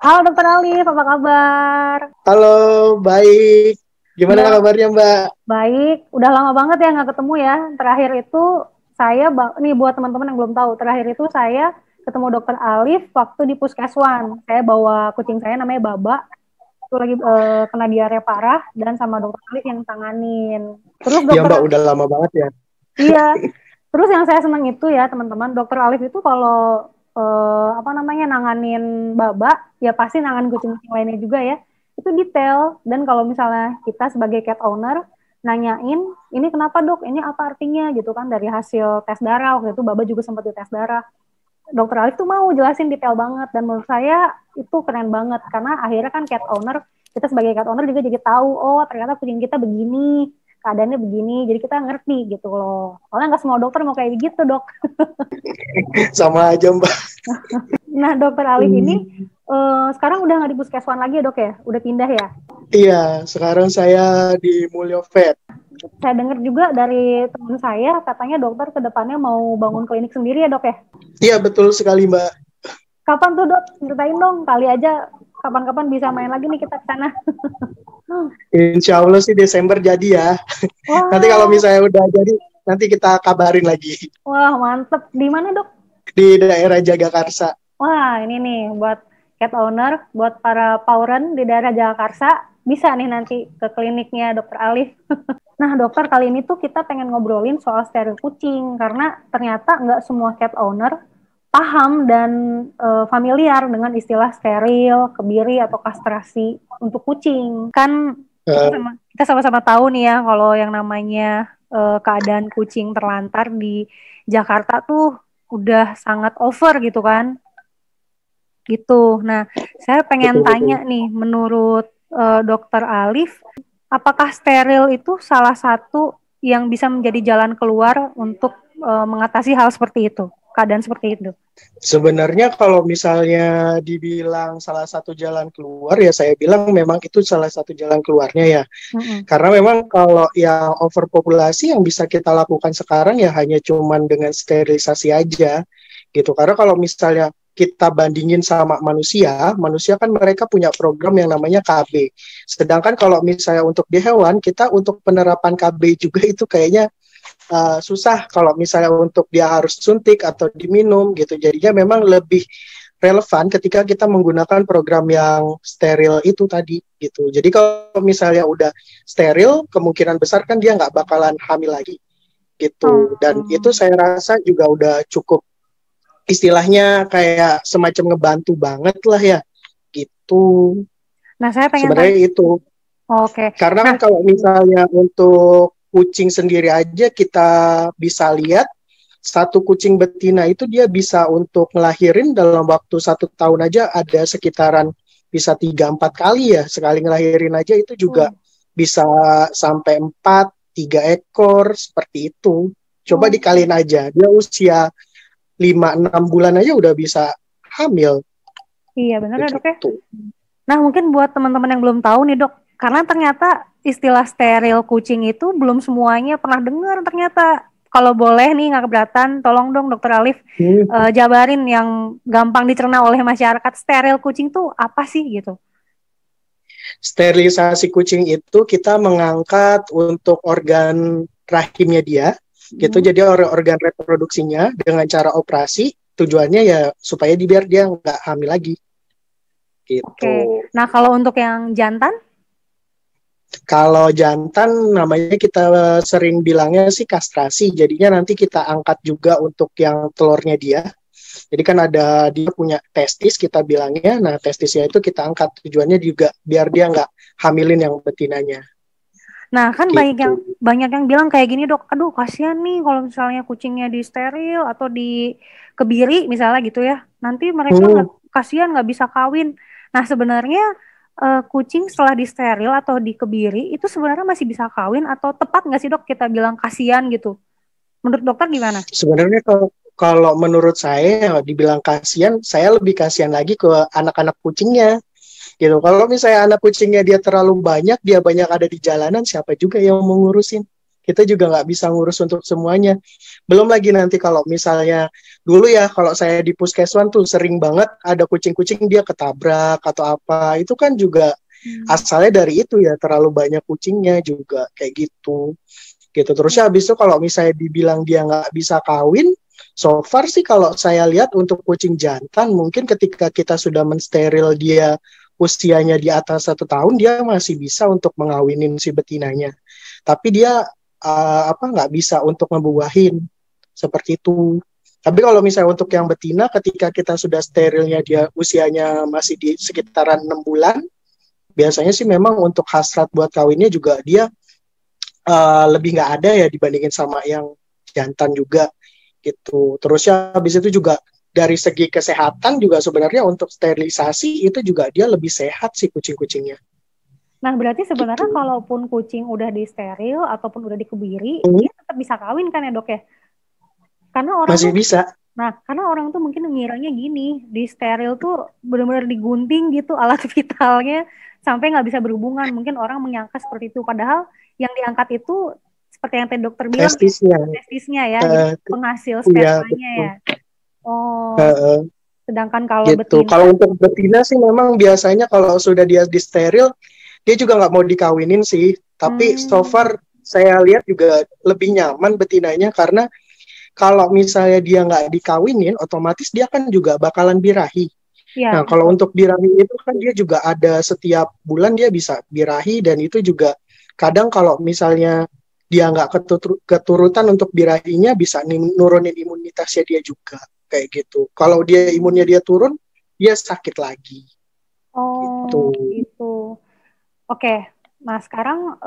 Halo Dokter Alif, apa kabar? Halo, baik. Gimana Udah kabarnya, Mbak? baik, udah lama banget ya nggak ketemu ya. Terakhir itu nih buat teman-teman yang belum tahu, terakhir itu saya ketemu Dokter Alif waktu di Puskeswan. Saya bawa kucing saya namanya Baba, itu lagi kena diare parah dan sama Dokter Alif yang tanganin. Terus Ya, Dokter, Mbak, udah lama banget ya. iya. Terus yang saya senang itu ya teman-teman, Dokter Alif itu kalau apa namanya nanganin Baba, ya pasti nanganin kucing-kucing lainnya juga ya. Itu detail dan kalau misalnya kita sebagai cat owner nanyain, ini kenapa dok? Ini apa artinya gitu kan dari hasil tes darah waktu itu Baba juga sempat di tes darah. Dokter Alif tuh mau jelasin detail banget dan menurut saya itu keren banget karena akhirnya kan cat owner kita sebagai cat owner juga jadi tahu oh ternyata kucing kita begini keadaannya begini jadi kita ngerti gitu loh soalnya nggak semua dokter mau kayak gitu dok. Sama aja, Mbak. Nah dokter Alif ini sekarang udah nggak di Puskeswan lagi ya dok ya udah pindah ya. Iya, sekarang saya di Mulyo Vet. Saya dengar juga dari teman saya katanya dokter kedepannya mau bangun klinik sendiri ya dok ya. Iya, betul sekali, Mbak. Kapan tuh dok ceritain dong kali aja kapan-kapan bisa main lagi nih kita ke sana. Insya Allah sih Desember jadi ya. Nanti kalau Wah, misalnya udah jadi, nanti kita kabarin lagi. wah mantep. Di mana dok? Di daerah Jagakarsa. Wah ini nih buat cat owner, buat para pauren di daerah Jagakarsa, bisa nih nanti ke kliniknya Dokter Alif. Nah dokter kali ini tuh kita pengen ngobrolin soal steril kucing karena ternyata nggak semua cat owner paham dan familiar dengan istilah steril, kebiri atau kastrasi untuk kucing. Kan Eh, kita sama-sama tahu nih ya kalau yang namanya keadaan kucing terlantar di Jakarta tuh udah sangat over gitu kan. Gitu. Nah, saya pengen tanya betul-betul. nih menurut Dokter Alif, apakah steril itu salah satu yang bisa menjadi jalan keluar untuk mengatasi hal seperti itu, keadaan seperti itu? Sebenarnya kalau misalnya dibilang salah satu jalan keluar, ya saya bilang memang itu salah satu jalan keluarnya ya. Mm-mm. Karena memang kalau yang overpopulasi yang bisa kita lakukan sekarang ya hanya cuman dengan sterilisasi aja gitu. Karena kalau misalnya kita bandingin sama manusia, manusia kan mereka punya program yang namanya KB. Sedangkan kalau misalnya untuk di hewan, kita untuk penerapan KB juga itu kayaknya susah kalau misalnya untuk dia harus suntik atau diminum gitu. Jadinya memang lebih relevan ketika kita menggunakan program yang steril itu tadi gitu. Jadi kalau misalnya udah steril, kemungkinan besar kan dia nggak bakalan hamil lagi gitu. Dan itu Hmm. saya rasa juga udah cukup istilahnya kayak semacam ngebantu banget lah ya gitu. Nah, saya pengen tanya, Sebenarnya itu. oke. Karena Nah, kan kalau misalnya untuk kucing sendiri aja kita bisa lihat satu kucing betina itu dia bisa untuk ngelahirin dalam waktu 1 tahun aja ada sekitaran bisa 3-4 kali ya sekali ngelahirin aja itu juga oh, bisa sampai 4-3 ekor seperti itu. Coba oh, dikaliin aja dia usia 5-6 bulan aja udah bisa hamil iya benar ya dok ya. begitu. Nah, mungkin buat teman-teman yang belum tahu nih dok, karena ternyata istilah steril kucing itu belum semuanya pernah dengar ternyata. Kalau boleh nih nggak keberatan, tolong dong Dokter Alif Hmm. jabarin yang gampang dicerna oleh masyarakat steril kucing tuh apa sih gitu. Sterilisasi kucing itu kita mengangkat untuk organ rahimnya dia, gitu. Hmm. Jadi organ reproduksinya dengan cara operasi. Tujuannya ya supaya biar dia nggak hamil lagi, gitu. Oke. Nah, kalau untuk yang jantan, Kalau jantan namanya kita sering bilangnya sih kastrasi. Jadinya nanti kita angkat juga untuk yang telurnya dia. Jadi kan ada dia punya testis kita bilangnya. Nah testisnya itu kita angkat. Tujuannya juga biar dia nggak hamilin yang betinanya, nah kan gitu. banyak yang bilang kayak gini dok, aduh kasihan nih kalau misalnya kucingnya di steril atau di kebiri misalnya gitu ya, nanti mereka Hmm. nggak kasihan nggak bisa kawin. Nah sebenarnya kucing setelah di steril atau di kebiri itu sebenarnya masih bisa kawin atau tepat nggak sih dok kita bilang kasihan gitu? Menurut dokter gimana? Sebenarnya kalau menurut saya ya, dibilang kasihan, saya lebih kasihan lagi ke anak-anak kucingnya gitu. Kalau misalnya anak kucingnya dia terlalu banyak, dia banyak ada di jalanan, siapa juga yang mau ngurusin kita juga nggak bisa ngurus untuk semuanya. Belum lagi nanti kalau misalnya dulu ya, kalau saya di puskeswan tuh sering banget ada kucing-kucing dia ketabrak atau apa, itu kan juga asalnya dari itu ya, terlalu banyak kucingnya juga kayak gitu terus ya. Habis itu kalau misalnya dibilang dia nggak bisa kawin, so far sih kalau saya lihat untuk kucing jantan mungkin ketika kita sudah mensteril dia usianya di atas 1 tahun, dia masih bisa untuk mengawinin si betinanya, tapi dia nggak bisa untuk ngebuahin seperti itu. Tapi kalau misalnya untuk yang betina, ketika kita sudah sterilnya dia usianya masih di sekitaran 6 bulan, biasanya sih memang untuk hasrat buat kawinnya juga dia lebih nggak ada ya dibandingin sama yang jantan juga gitu. Terus ya habis itu juga dari segi kesehatan juga sebenarnya untuk sterilisasi itu juga dia lebih sehat sih kucing-kucingnya. Nah, berarti sebenarnya kalaupun kucing udah disteril ataupun udah dikebiri, dia tetap bisa kawin kan ya, Dok ya? Karena orang masih bisa. Nah, karena orang tuh mungkin ngiranya gini, di steril tuh benar-benar digunting gitu alat vitalnya sampai nggak bisa berhubungan. Mungkin orang menyangka seperti itu. Padahal yang diangkat itu seperti yang tadi dokter bilang, testisnya ya, jadi penghasil spermanya ya. Oh, sedangkan kalau gitu. betina. Kalau untuk betina sih memang biasanya kalau sudah dia disteril, dia juga nggak mau dikawinin sih. Tapi so far saya lihat juga lebih nyaman betinanya, karena kalau misalnya dia nggak dikawinin, otomatis dia kan juga bakalan birahi. Ya, nah, kalau untuk birahi itu kan dia juga ada setiap bulan dia bisa birahi, dan itu juga kadang kalau misalnya dia nggak keturutan untuk birahinya bisa nurunin imunitasnya dia juga kayak gitu. Kalau dia imunnya dia turun, dia sakit lagi. Oh, gitu. Oke. Nah, sekarang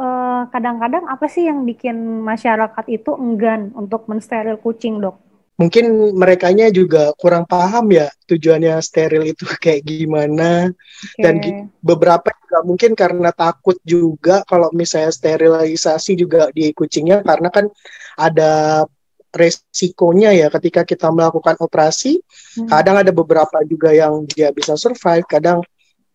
kadang-kadang apa sih yang bikin masyarakat itu enggan untuk mensteril kucing, Dok? Mungkin merekanya juga kurang paham ya tujuannya steril itu kayak gimana. Dan beberapa juga mungkin karena takut juga kalau misalnya sterilisasi juga di kucingnya, karena kan ada resikonya ya ketika kita melakukan operasi. Kadang ada beberapa juga yang dia bisa survive, kadang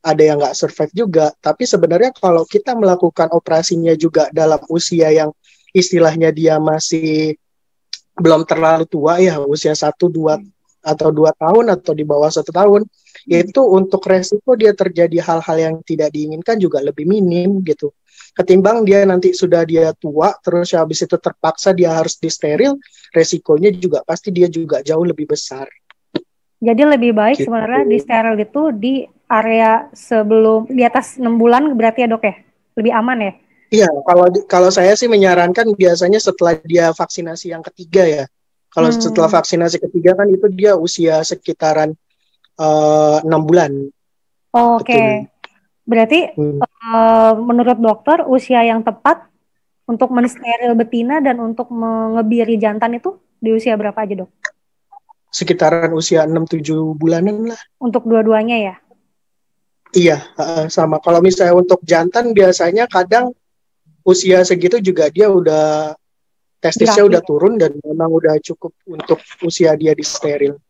ada yang nggak survive juga. Tapi sebenarnya kalau kita melakukan operasinya juga dalam usia yang istilahnya dia masih belum terlalu tua ya, usia 1-2 atau 2 tahun atau di bawah 1 tahun, yaitu untuk resiko dia terjadi hal-hal yang tidak diinginkan juga lebih minim gitu. Ketimbang dia nanti sudah dia tua, terus habis itu terpaksa dia harus disteril, resikonya juga pasti dia juga jauh lebih besar. Jadi lebih baik sebenarnya di steril itu di area sebelum di atas 6 bulan berarti ya, Dok ya? Lebih aman ya? Iya, kalau saya sih menyarankan biasanya setelah dia vaksinasi yang ketiga ya. Kalau setelah vaksinasi ketiga kan itu dia usia sekitaran 6 bulan. Oke. Berarti menurut dokter usia yang tepat untuk mensteril betina dan untuk mengebiri jantan itu di usia berapa aja, Dok? Sekitaran usia 6-7 bulanan lah. Untuk dua-duanya ya? Iya, sama. Kalau misalnya untuk jantan biasanya kadang usia segitu juga dia udah testisnya udah turun dan memang udah cukup untuk usia dia disteril.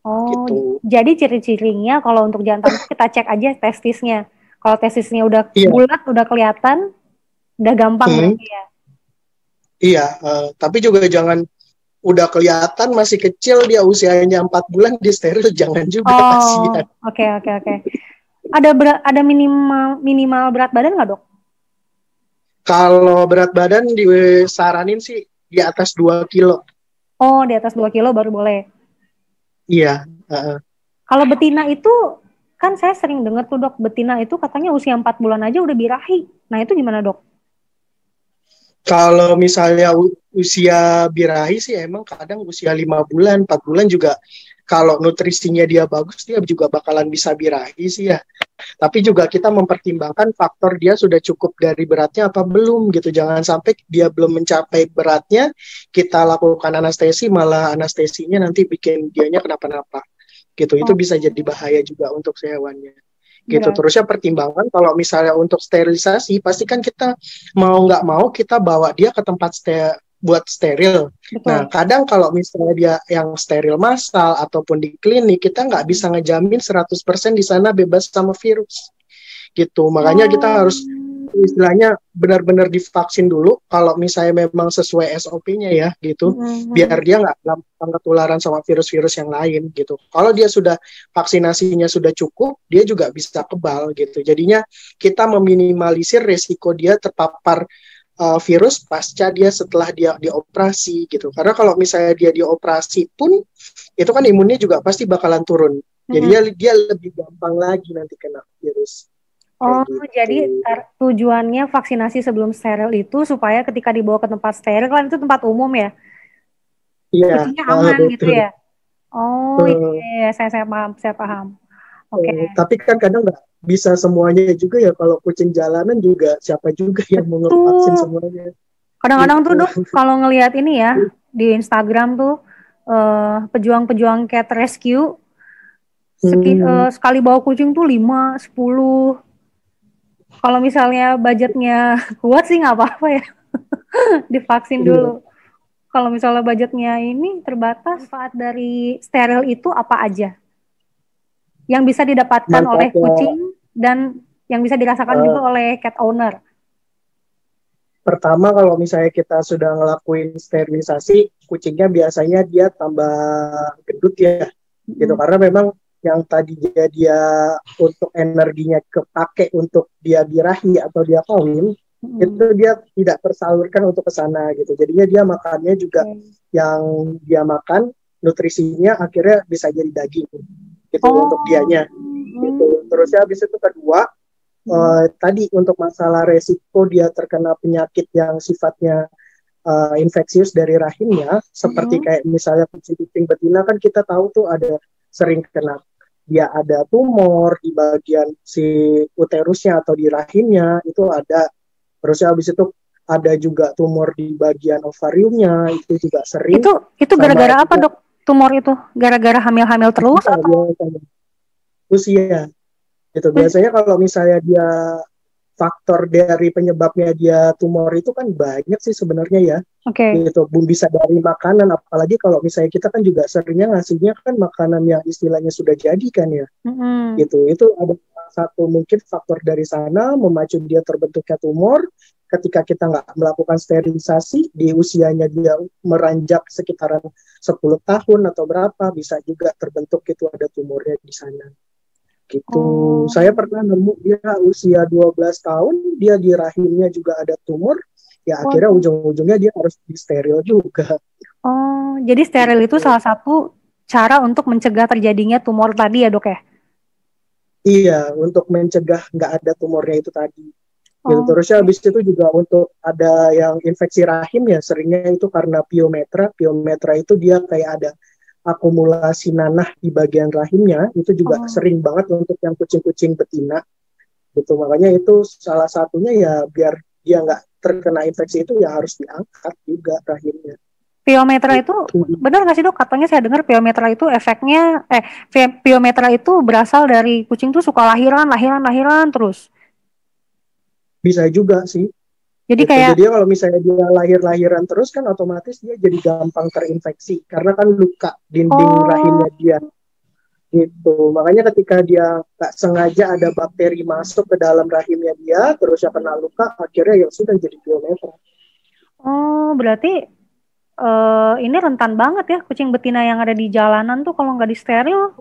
Oh, gitu. Jadi ciri-cirinya kalau untuk jantan kita cek aja testisnya. Kalau testisnya udah bulat, udah kelihatan, udah gampang berarti ya? Iya, tapi juga jangan udah kelihatan masih kecil dia usianya 4 bulan disteril, jangan juga, kasihan. Oke. Ada minimal berat badan nggak, Dok? Kalau berat badan disaranin sih di atas 2 kilo. Oh, di atas 2 kilo baru boleh? Iya. Kalau betina itu, kan saya sering dengar tuh, Dok, betina itu katanya usia 4 bulan aja udah birahi. Nah, itu gimana, Dok? Kalau misalnya usia birahi sih emang kadang usia 5 bulan, 4 bulan juga kalau nutrisinya dia bagus, dia juga bakalan bisa birahi sih ya. Tapi juga kita mempertimbangkan faktor dia sudah cukup dari beratnya apa belum gitu. Jangan sampai dia belum mencapai beratnya, kita lakukan anestesi, malah anestesinya nanti bikin dianya kenapa-napa gitu. Itu bisa jadi bahaya juga untuk si hewannya. Gitu. Terusnya pertimbangan kalau misalnya untuk sterilisasi, pasti kan kita mau nggak mau kita bawa dia ke tempat buat steril. Betul. Nah, kadang kalau misalnya dia yang steril massal ataupun di klinik, kita nggak bisa ngejamin 100% di sana bebas sama virus. Gitu. Makanya kita harus istilahnya benar-benar divaksin dulu kalau misalnya memang sesuai SOP-nya ya gitu, biar dia nggak gampang ketularan sama virus-virus yang lain gitu. Kalau dia sudah vaksinasinya sudah cukup, dia juga bisa kebal gitu. Jadinya kita meminimalisir resiko dia terpapar virus pasca dia setelah dia dioperasi gitu. Karena kalau misalnya dia dioperasi pun itu kan imunnya juga pasti bakalan turun. Jadi dia lebih gampang lagi nanti kena virus. Oh, Gitu. jadi tujuannya vaksinasi sebelum steril itu supaya ketika dibawa ke tempat steril, kan itu tempat umum ya, Iya, kucingnya aman gitu betul. ya. Oh iya, saya paham, saya paham. Oke. Tapi kan kadang nggak bisa semuanya juga ya, kalau kucing jalanan juga siapa juga yang mau ngevaksin Betul. semuanya. Kadang-kadang tuh Gitu. Dok, kalau ngelihat ini ya di Instagram tuh pejuang-pejuang cat rescue sekali bawa kucing tuh 5, 10. Kalau misalnya budgetnya kuat sih nggak apa-apa ya, divaksin Iya. dulu. Kalau misalnya budgetnya ini terbatas, manfaat dari steril itu apa aja yang bisa didapatkan oleh Manfaatnya kucing dan yang bisa dirasakan juga oleh cat owner? pertama kalau misalnya kita sudah ngelakuin sterilisasi, kucingnya biasanya dia tambah gendut ya, gitu. Karena memang yang tadi dia untuk energinya kepake untuk dia birahi atau dia kawin, itu dia tidak tersalurkan untuk ke sana gitu. Jadinya dia makannya juga yang dia makan nutrisinya akhirnya bisa jadi daging gitu untuk dianya. Gitu. Terus ya habis itu kedua, tadi untuk masalah resiko dia terkena penyakit yang sifatnya infeksius dari rahimnya, seperti kayak misalnya kucing-kucing betina kan kita tahu tuh ada sering kena, dia ada tumor di bagian si uterusnya atau di rahimnya itu ada. Terus habis itu ada juga tumor di bagian ovariumnya, itu juga sering. Itu gara-gara apa Dok? Tumor itu gara-gara hamil-hamil terus atau usia? Gitu. Biasanya kalau misalnya dia faktor dari penyebabnya dia tumor itu kan banyak sih sebenarnya ya. Gitu. Bisa dari makanan, apalagi kalau misalnya kita kan juga seringnya ngasihnya kan makanan yang istilahnya sudah jadi kan ya. Gitu. Itu ada satu mungkin faktor dari sana memacu dia terbentuknya tumor. Ketika kita nggak melakukan sterilisasi di usianya dia meranjak sekitaran 10 tahun atau berapa, bisa juga terbentuk itu ada tumornya di sana. Gitu. Saya pernah nemu dia usia 12 tahun, dia di rahimnya juga ada tumor, ya akhirnya ujung-ujungnya dia harus di steril juga. Oh, jadi steril itu salah satu cara untuk mencegah terjadinya tumor tadi ya Dok ya? Iya, untuk mencegah nggak ada tumornya itu tadi. Gitu. Terusnya habis itu juga untuk ada yang infeksi rahim ya, seringnya itu karena piometra. Piometra itu dia kayak ada akumulasi nanah di bagian rahimnya, itu juga sering banget untuk yang kucing-kucing betina. Gitu. Makanya itu salah satunya ya biar dia nggak terkena infeksi itu ya harus diangkat juga rahimnya. Piometra itu benar nggak sih Dok? Katanya saya dengar piometra itu efeknya piometra itu berasal dari kucing tuh suka lahiran terus. Bisa juga sih. Jadi gitu. kayak Jadi kalau misalnya dia lahir-lahiran terus kan otomatis dia jadi gampang terinfeksi karena kan luka dinding rahimnya dia. Gitu. Makanya ketika dia nggak sengaja ada bakteri masuk ke dalam rahimnya dia, terus ya kena luka, akhirnya ya sudah jadi piometra. Oh, berarti ini rentan banget ya kucing betina yang ada di jalanan tuh kalau nggak di steril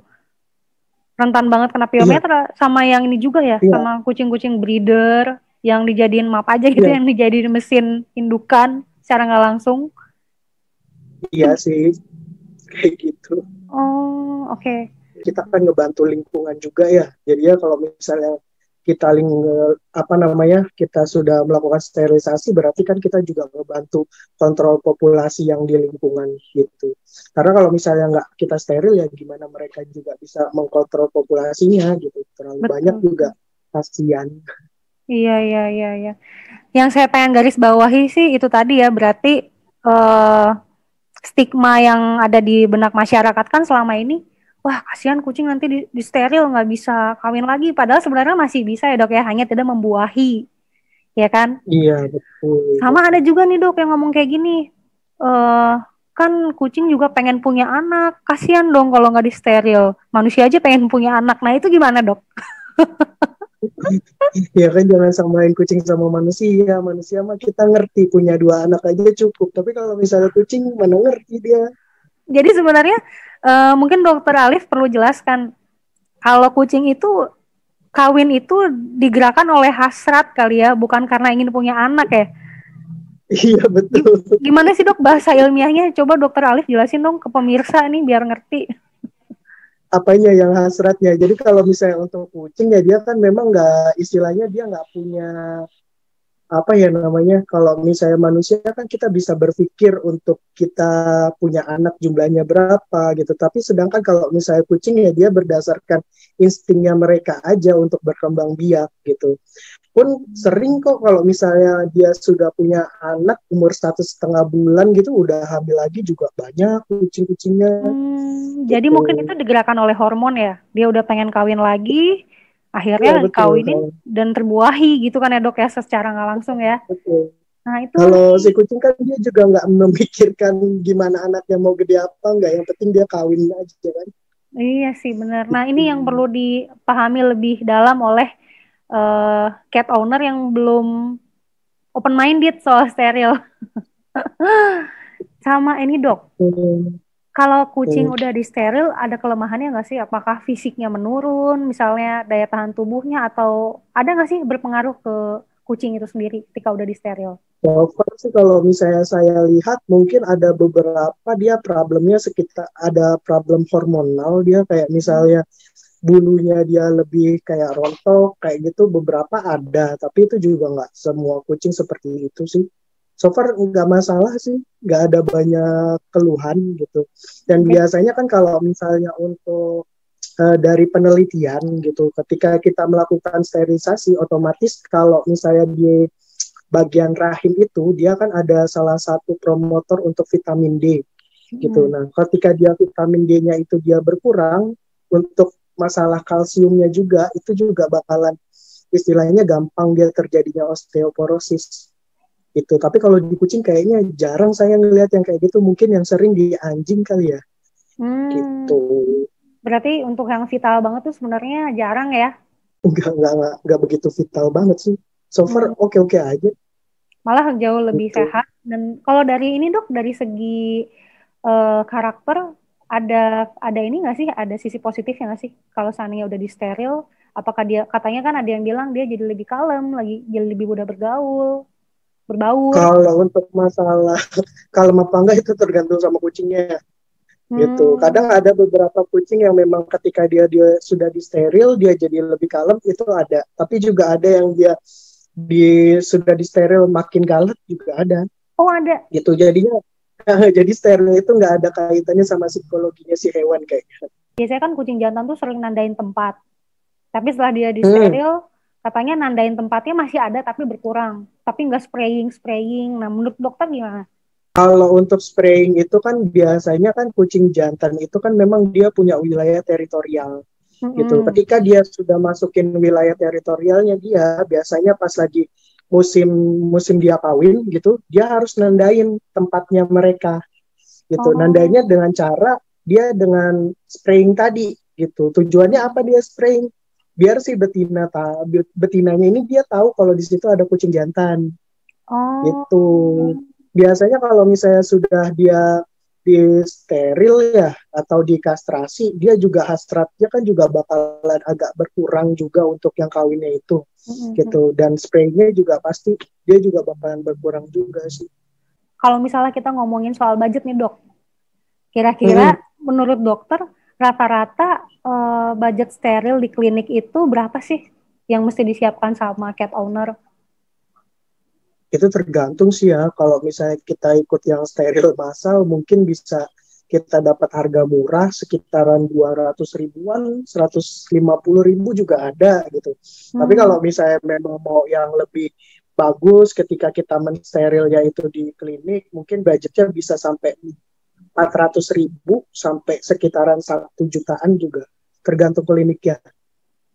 rentan banget kena piometra. Sama yang ini juga ya, sama kucing-kucing breeder yang dijadiin map aja gitu, yang dijadiin mesin indukan secara nggak langsung. Iya sih, kayak gitu. Oh, oke. Kita kan ngebantu lingkungan juga ya. Jadi ya kalau misalnya kita kita sudah melakukan sterilisasi, berarti kan kita juga ngebantu kontrol populasi yang di lingkungan gitu. Karena kalau misalnya nggak kita steril ya gimana mereka juga bisa mengkontrol populasinya gitu. Terlalu banyak juga, kasihan. Iya. Yang saya pengen garis bawahi sih itu tadi ya, berarti stigma yang ada di benak masyarakat kan selama ini, wah kasihan kucing nanti di steril nggak bisa kawin lagi, padahal sebenarnya masih bisa ya Dok ya, hanya tidak membuahi, ya kan? Iya betul. Sama ada juga nih Dok yang ngomong kayak gini, kan kucing juga pengen punya anak, kasihan dong kalau nggak di steril, manusia aja pengen punya anak, nah itu gimana Dok? Ya kan jangan samain kucing sama manusia. Manusia mah kita ngerti punya 2 anak aja cukup. Tapi kalau misalnya kucing mana ngerti dia. Jadi sebenarnya mungkin dokter Alif perlu jelaskan kalau kucing itu kawin itu digerakkan oleh hasrat kali ya, bukan karena ingin punya anak ya. Iya betul. Gimana sih dok bahasa ilmiahnya? Coba dokter Alif jelasin dong ke pemirsa nih biar ngerti. Apanya yang hasratnya. Jadi kalau misalnya untuk kucing ya dia kan memang nggak istilahnya dia nggak punya apa ya namanya kalau misalnya manusia kan kita bisa berpikir untuk kita punya anak jumlahnya berapa gitu tapi sedangkan kalau misalnya kucing ya dia berdasarkan instingnya mereka aja untuk berkembang biak gitu pun sering kok kalau misalnya dia sudah punya anak umur 1,5 bulan gitu udah hamil lagi juga banyak kucing-kucingnya Jadi gitu. mungkin itu digerakkan oleh hormon ya. Dia udah pengen kawin lagi, Iya akhirnya betul dikawinin dan terbuahi gitu kan ya dok ya secara nggak langsung ya. betul. Nah itu Kalau nih, si kucing kan dia juga nggak memikirkan gimana anaknya mau gede apa nggak, yang penting dia kawin aja kan. iya sih benar. Nah ini Gitu. yang perlu dipahami lebih dalam oleh cat owner yang belum open minded soal steril. Sama ini dok, Hmm, kalau kucing hmm. udah disteril ada kelemahannya nggak sih? Apakah fisiknya menurun, misalnya daya tahan tubuhnya atau ada nggak sih berpengaruh ke kucing itu sendiri ketika udah disteril? So far sih kalau misalnya saya lihat mungkin ada beberapa dia problemnya sekitar ada problem hormonal dia kayak misalnya bulunya dia lebih kayak rontok kayak gitu beberapa ada tapi itu juga nggak semua kucing seperti itu sih. So far nggak masalah sih, nggak ada banyak keluhan gitu. Dan Jadi, biasanya kan kalau misalnya untuk dari penelitian gitu, ketika kita melakukan sterilisasi, otomatis kalau misalnya di bagian rahim itu dia kan ada salah satu promotor untuk vitamin D gitu. hmm. Nah, ketika dia vitamin D-nya itu dia berkurang, untuk masalah kalsiumnya juga itu juga bakalan istilahnya gampang dia terjadinya osteoporosis gitu. Tapi kalau di kucing kayaknya jarang saya ngelihat yang kayak gitu. Mungkin yang sering di anjing kali ya gitu. Hmm, berarti untuk yang vital banget tuh sebenarnya jarang ya. Enggak begitu vital banget sih. So far Hmm, oke-oke aja malah jauh lebih gitu. sehat. Dan kalau dari ini dok, dari segi karakter ada ini nggak sih? Ada sisi positifnya nggak sih? Kalau seandainya udah disteril, apakah dia katanya kan ada yang bilang dia jadi lebih kalem, lagi jadi lebih mudah bergaul, berbaur. Kalau untuk masalah kalau apa enggak itu tergantung sama kucingnya gitu. Hmm, Kadang ada beberapa kucing yang memang ketika dia sudah disteril dia jadi lebih kalem itu ada. Tapi juga ada yang dia sudah disteril makin galak juga ada oh ada. gitu. Jadinya jadi steril itu nggak ada kaitannya sama psikologinya si hewan kayak gitu. Biasanya kan kucing jantan tuh sering nandain tempat. Tapi setelah dia Hmm. disteril, katanya nandain tempatnya masih ada tapi berkurang. Tapi nggak spraying. Nah, menurut dokter gimana? Kalau untuk spraying itu kan biasanya kan kucing jantan itu kan memang dia punya wilayah teritorial gitu. Mm-mm. Ketika dia sudah masukin wilayah teritorialnya dia biasanya pas lagi musim musim dia kawin gitu, dia harus nandain tempatnya mereka gitu. Nandainya Oh, dengan cara dia dengan spraying tadi gitu. Tujuannya apa dia spraying? Biar si betinanya ini dia tahu kalau di situ ada kucing jantan oh, gitu. Biasanya kalau misalnya sudah dia di steril ya atau dikastrasi, dia juga hasratnya kan juga bakalan agak berkurang juga untuk yang kawinnya itu mm-mm. gitu. Dan spraynya juga pasti dia juga bakalan berkurang juga sih. Kalau misalnya kita ngomongin soal budget nih dok, kira-kira Hmm. menurut dokter rata-rata budget steril di klinik itu berapa sih yang mesti disiapkan sama cat owner? Itu tergantung sih ya. Kalau misalnya kita ikut yang steril massal, mungkin bisa kita dapat harga murah sekitaran 200 ribuan, 150 ribu juga ada gitu. Tapi Hmm. kalau misalnya memang mau yang lebih bagus ketika kita mensteril yaitu di klinik, mungkin budgetnya bisa sampai 400 ribu sampai sekitaran 1 jutaan juga. Tergantung kliniknya.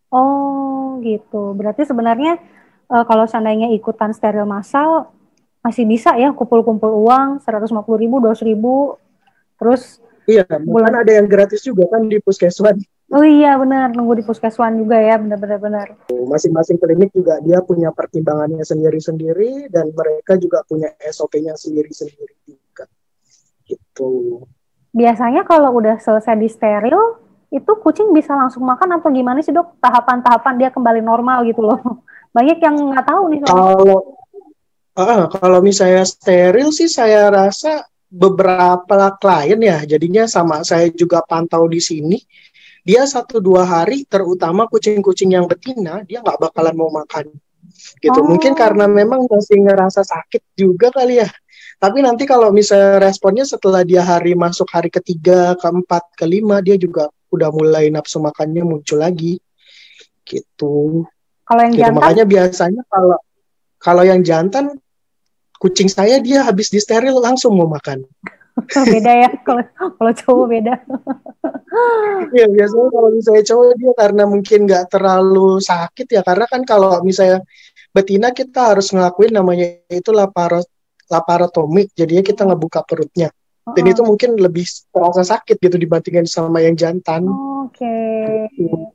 Oh gitu. Berarti sebenarnya kalau seandainya ikutan steril massal masih bisa ya kumpul-kumpul uang 150.000, 200.000, terus Iya, bulan bahkan ada yang gratis juga kan di puskeswan. Oh iya benar, nunggu di puskeswan juga ya, benar-benar. Masing-masing klinik juga dia punya pertimbangannya sendiri-sendiri dan mereka juga punya SOP-nya sendiri-sendiri juga. Gitu. Biasanya kalau udah selesai di steril, itu kucing bisa langsung makan atau gimana sih dok? Tahapan-tahapan dia kembali normal gitu loh. Banyak yang nggak tahu nih soalnya. Kalau misalnya steril sih saya rasa beberapa klien ya, jadinya sama saya juga pantau di sini, dia 1-2 hari, terutama kucing-kucing yang betina, dia nggak bakalan mau makan. Gitu. Mungkin karena Oh, memang masih ngerasa sakit juga kali ya. Tapi nanti kalau misalnya responnya setelah dia masuk hari ketiga, keempat, kelima, dia juga udah mulai nafsu makannya muncul lagi. Gitu. kalau yang Gitu. jantan Makanya biasanya kalau kalau yang jantan, kucing saya dia habis disteril langsung mau makan. beda ya. Kalau kalau cowok beda. Iya, biasanya kalau misalnya cowok dia karena mungkin nggak terlalu sakit ya, karena kan kalau misalnya betina kita harus ngelakuin namanya itu laparotomi, jadinya kita ngebuka perutnya. Dan itu mungkin lebih terasa sakit gitu dibandingkan sama yang jantan. Oke. Gitu.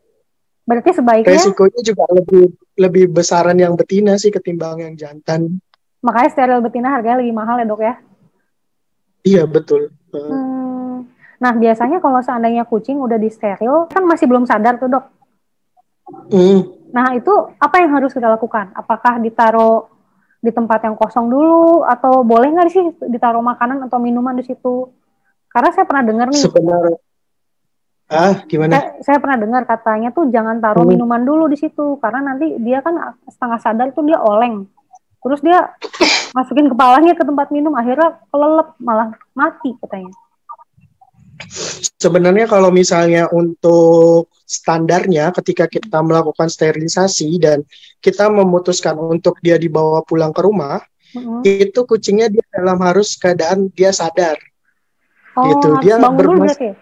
Berarti sebaiknya, Resikonya juga lebih lebih besaran yang betina sih ketimbang yang jantan. makanya steril betina harganya lebih mahal ya dok ya. Iya betul. Hmm. Nah biasanya kalau seandainya kucing udah di steril, kan masih belum sadar tuh dok. Hmm. Nah itu apa yang harus kita lakukan? Apakah ditaruh di tempat yang kosong dulu, atau boleh nggak sih ditaruh makanan atau minuman di situ? Karena saya pernah dengar nih, Sebenarnya gimana? saya pernah dengar katanya tuh jangan taruh Hmm. minuman dulu di situ, karena nanti dia kan setengah sadar tuh dia oleng. Terus dia masukin kepalanya ke tempat minum, akhirnya kelelep, malah mati katanya. Sebenarnya kalau misalnya untuk standarnya ketika kita melakukan sterilisasi dan kita memutuskan untuk dia dibawa pulang ke rumah, itu kucingnya dia dalam harus keadaan dia sadar. Oh, Gitu. harus Dia bangun dulu berarti ya?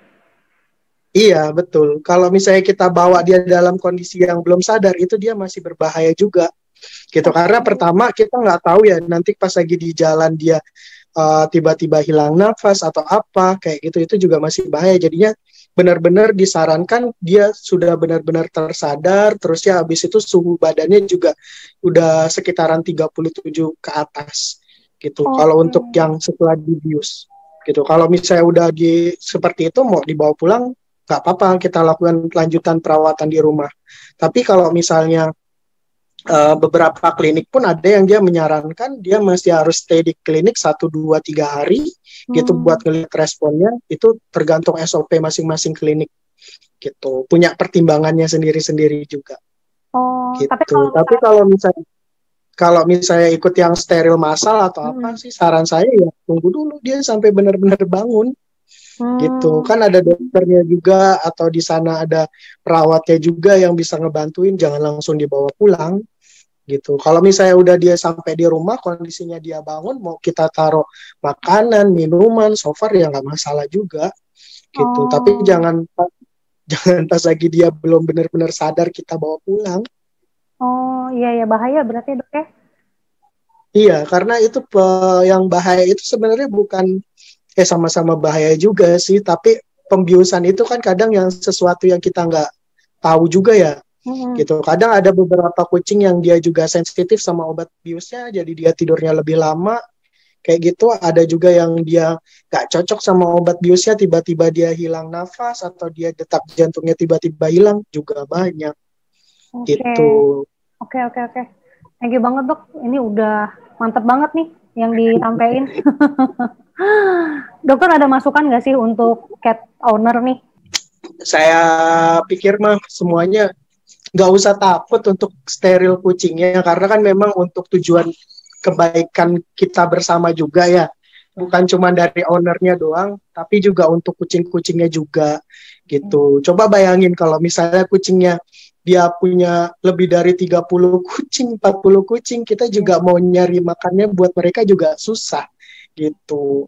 Iya, betul. Kalau misalnya kita bawa dia dalam kondisi yang belum sadar, itu dia masih berbahaya juga. Gitu. Karena pertama kita nggak tahu ya nanti pas lagi di jalan dia tiba-tiba hilang nafas atau apa kayak gitu, itu juga masih bahaya. Jadinya benar-benar disarankan dia sudah benar-benar tersadar, terus ya habis itu suhu badannya juga udah sekitaran 37 ke atas gitu. Kalau untuk yang setelah dibius gitu. Kalau misalnya udah seperti itu mau dibawa pulang nggak apa-apa, kita lakukan lanjutan perawatan di rumah. Tapi kalau misalnya beberapa klinik pun ada yang dia menyarankan dia masih harus stay di klinik 1, 2, 3 hari gitu buat ngeliat responnya. Itu tergantung SOP masing-masing klinik gitu, punya pertimbangannya sendiri-sendiri juga Tapi gitu. Tapi kalau misalnya ikut yang steril massal atau apa sih, saran saya ya tunggu dulu dia sampai benar-benar bangun gitu. Kan ada dokternya juga atau di sana ada perawatnya juga yang bisa ngebantuin, jangan langsung dibawa pulang gitu. Kalau misalnya udah dia sampai di rumah, kondisinya dia bangun, mau kita taruh makanan, minuman, so far ya nggak masalah juga gitu. Tapi jangan pas lagi dia belum benar-benar sadar kita bawa pulang. Oh iya ya, bahaya berarti dok ya? Iya, karena itu yang bahaya itu sebenarnya bukan sama-sama bahaya juga sih, tapi pembiusan itu kan kadang yang sesuatu yang kita nggak tahu juga ya. Gitu. Kadang ada beberapa kucing yang dia juga sensitif sama obat biusnya, jadi dia tidurnya lebih lama. Kayak gitu. Ada juga yang dia gak cocok sama obat biusnya, tiba-tiba dia hilang nafas atau dia detak jantungnya tiba-tiba hilang, juga banyak. Gitu. Oke. Thank you banget dok. Ini udah mantep banget nih yang disampaikan. Dokter ada masukan nggak sih untuk cat owner nih? Saya pikir mah semuanya nggak usah takut untuk steril kucingnya, karena kan memang untuk tujuan kebaikan kita bersama juga ya, bukan cuma dari ownernya doang, tapi juga untuk kucing-kucingnya juga gitu. Coba bayangin kalau misalnya kucingnya dia punya lebih dari 30 kucing, 40 kucing, kita juga mau nyari makannya buat mereka juga susah gitu.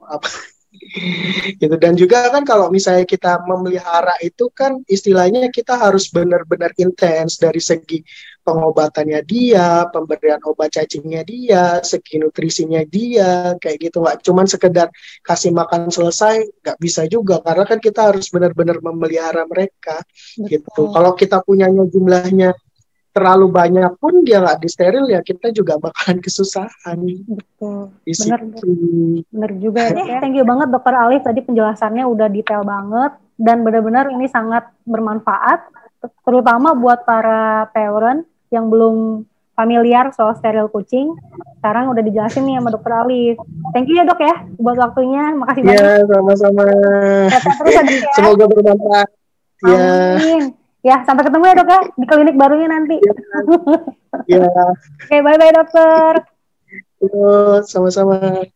Gitu. Dan juga kan kalau misalnya kita memelihara itu kan istilahnya kita harus benar-benar intens dari segi pengobatannya dia, pemberian obat cacingnya dia, segi nutrisinya dia, kayak gitu. Nggak cuman sekedar kasih makan selesai, nggak bisa juga karena kan kita harus benar-benar memelihara mereka. Gitu. Kalau kita punyanya jumlahnya terlalu banyak pun dia nggak disteril ya kita juga bakalan kesusahan. Betul. Bener, bener juga ya. Thank you banget Dokter Alif, tadi penjelasannya udah detail banget dan benar-benar ini sangat bermanfaat terutama buat para parent yang belum familiar soal steril kucing. Sekarang udah dijelasin nih sama Dokter Alif. Thank you ya Dok ya buat waktunya. Makasih banyak. Ya, sama-sama. Terus ya, Dok, ya. Semoga bermanfaat. Amin. Ya, sampai ketemu ya Dok ya di klinik barunya nanti. Ya. Oke, bye-bye dokter. Yo, sama-sama.